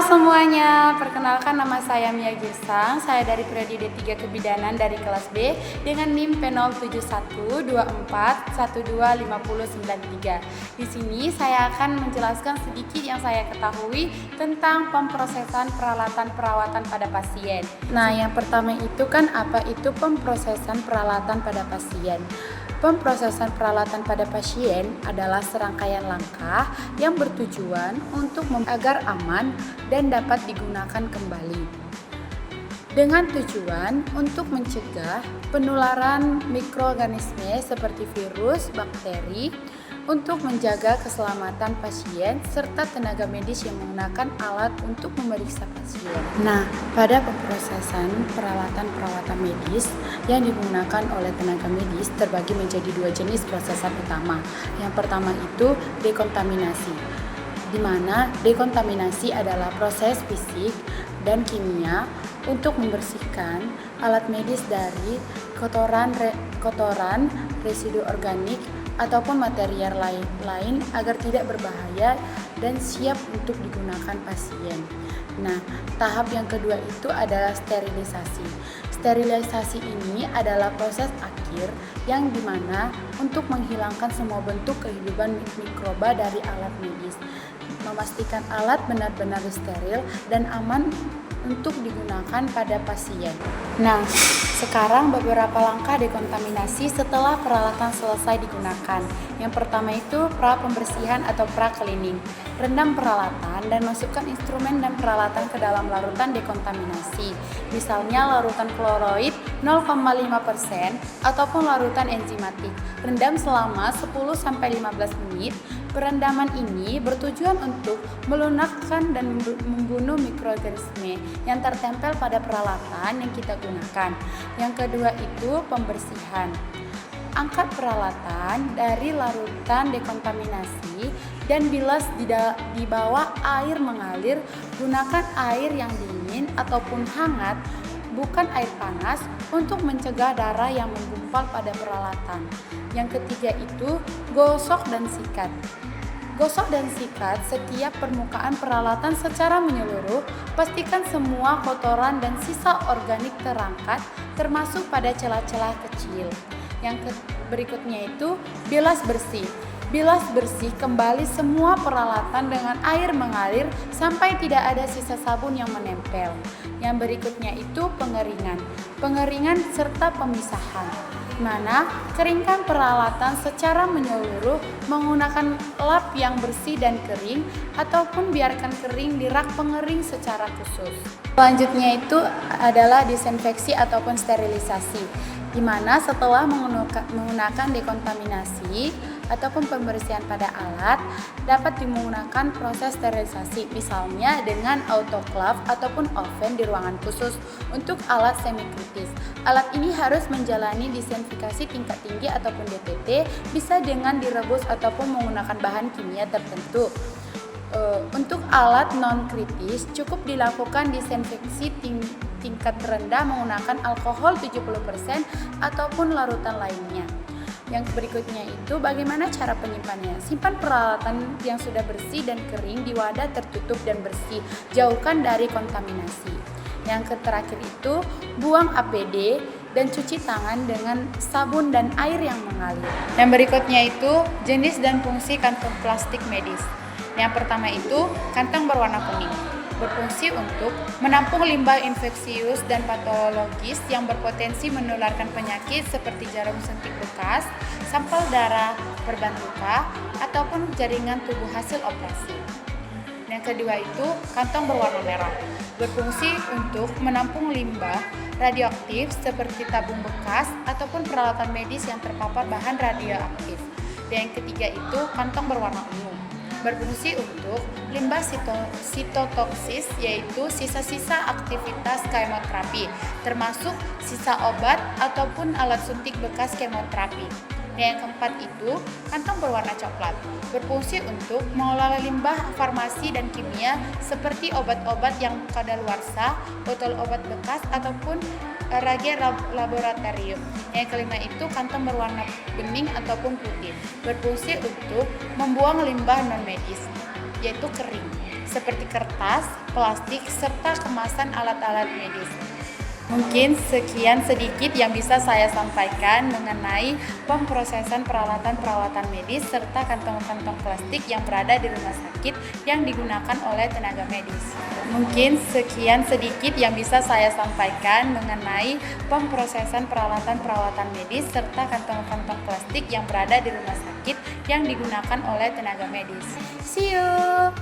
semuanya, perkenalkan nama saya Mia Girsang. Saya dari Prodi D3 Kebidanan dari kelas B dengan NIM P07124125093. Di sini saya akan menjelaskan sedikit yang saya ketahui tentang pemprosesan peralatan perawatan pada pasien. Nah, yang pertama itu kan apa itu pemprosesan peralatan pada pasien? Pemprosesan peralatan pada pasien adalah serangkaian langkah yang bertujuan untuk agar aman dan dapat digunakan kembali. Dengan tujuan untuk mencegah penularan mikroorganisme seperti virus, bakteri, untuk menjaga keselamatan pasien serta tenaga medis yang menggunakan alat untuk memeriksa pasien. Nah, pada pemprosesan peralatan perawatan medis yang digunakan oleh tenaga medis terbagi menjadi dua jenis prosesan utama. Yang pertama itu dekontaminasi, di mana dekontaminasi adalah proses fisik dan kimia untuk membersihkan alat medis dari kotoran, residu organik, ataupun material lain agar tidak berbahaya dan siap untuk digunakan pasien. Nah, tahap yang kedua itu adalah sterilisasi. Sterilisasi ini adalah proses akhir yang dimana untuk menghilangkan semua bentuk kehidupan mikroba dari alat medis, memastikan alat benar-benar steril dan aman untuk digunakan pada pasien. Nah, sekarang beberapa langkah dekontaminasi setelah peralatan selesai digunakan. Yang pertama itu pra-pembersihan atau pra-cleaning. Rendam peralatan dan masukkan instrumen dan peralatan ke dalam larutan dekontaminasi. Misalnya larutan kloroid 0,5% ataupun larutan enzimatik. Rendam selama 10-15 menit. Perendaman ini bertujuan untuk melunakkan dan membunuh mikroorganisme yang tertempel pada peralatan yang kita gunakan. Yang kedua itu pembersihan. Angkat peralatan dari larutan dekontaminasi dan bilas di bawah air mengalir. Gunakan air yang dingin ataupun hangat, bukan air panas, untuk mencegah darah yang menggumpal pada peralatan. Yang ketiga itu gosok dan sikat. Gosok dan sikat setiap permukaan peralatan secara menyeluruh. Pastikan semua kotoran dan sisa organik terangkat, termasuk pada celah-celah kecil. Yang berikutnya itu bilas bersih. Bilas bersih kembali semua peralatan dengan air mengalir sampai tidak ada sisa sabun yang menempel. Yang berikutnya itu pengeringan. Pengeringan serta pemisahan, mana keringkan peralatan secara menyeluruh menggunakan lap yang bersih dan kering ataupun biarkan kering di rak pengering secara khusus. Selanjutnya itu adalah disinfeksi ataupun sterilisasi, di mana setelah menggunakan dekontaminasi ataupun pembersihan pada alat dapat menggunakan proses sterilisasi, misalnya dengan autoclave ataupun oven di ruangan khusus untuk alat semikritis. Alat ini harus menjalani disinfeksi tingkat tinggi ataupun DTT, bisa dengan direbus ataupun menggunakan bahan kimia tertentu. Untuk alat non-kritis cukup dilakukan disinfeksi tingkat rendah menggunakan alkohol 70% ataupun larutan lainnya. Yang berikutnya itu bagaimana cara penyimpanannya. Simpan peralatan yang sudah bersih dan kering di wadah tertutup dan bersih. Jauhkan dari kontaminasi. Yang terakhir itu buang APD dan cuci tangan dengan sabun dan air yang mengalir. Yang berikutnya itu jenis dan fungsi kantong plastik medis. Yang pertama itu kantong berwarna kuning, berfungsi untuk menampung limbah infeksius dan patologis yang berpotensi menularkan penyakit seperti jarum suntik bekas, sampel darah korban luka, ataupun jaringan tubuh hasil operasi. Yang kedua itu kantong berwarna merah, berfungsi untuk menampung limbah radioaktif seperti tabung bekas ataupun peralatan medis yang terpapar bahan radioaktif. Dan yang ketiga itu kantong berwarna ungu, berfungsi untuk limbah sitotoksis, yaitu sisa-sisa aktivitas kemoterapi, termasuk sisa obat ataupun alat suntik bekas kemoterapi. Dan yang keempat itu kantong berwarna coklat, berfungsi untuk mengelola limbah farmasi dan kimia seperti obat-obat yang kadaluarsa, botol obat bekas ataupun reagen laboratorium. Yang kelima itu kantong berwarna bening ataupun putih, berfungsi untuk membuang limbah non medis, yaitu kering, seperti kertas, plastik, serta kemasan alat-alat medis. Mungkin sekian sedikit yang bisa saya sampaikan mengenai pemprosesan peralatan perawatan medis serta kantong-kantong plastik yang berada di rumah sakit yang digunakan oleh tenaga medis. Mungkin sekian sedikit yang bisa saya sampaikan mengenai pemprosesan peralatan perawatan medis serta kantong-kantong plastik yang berada di rumah sakit yang digunakan oleh tenaga medis. See you!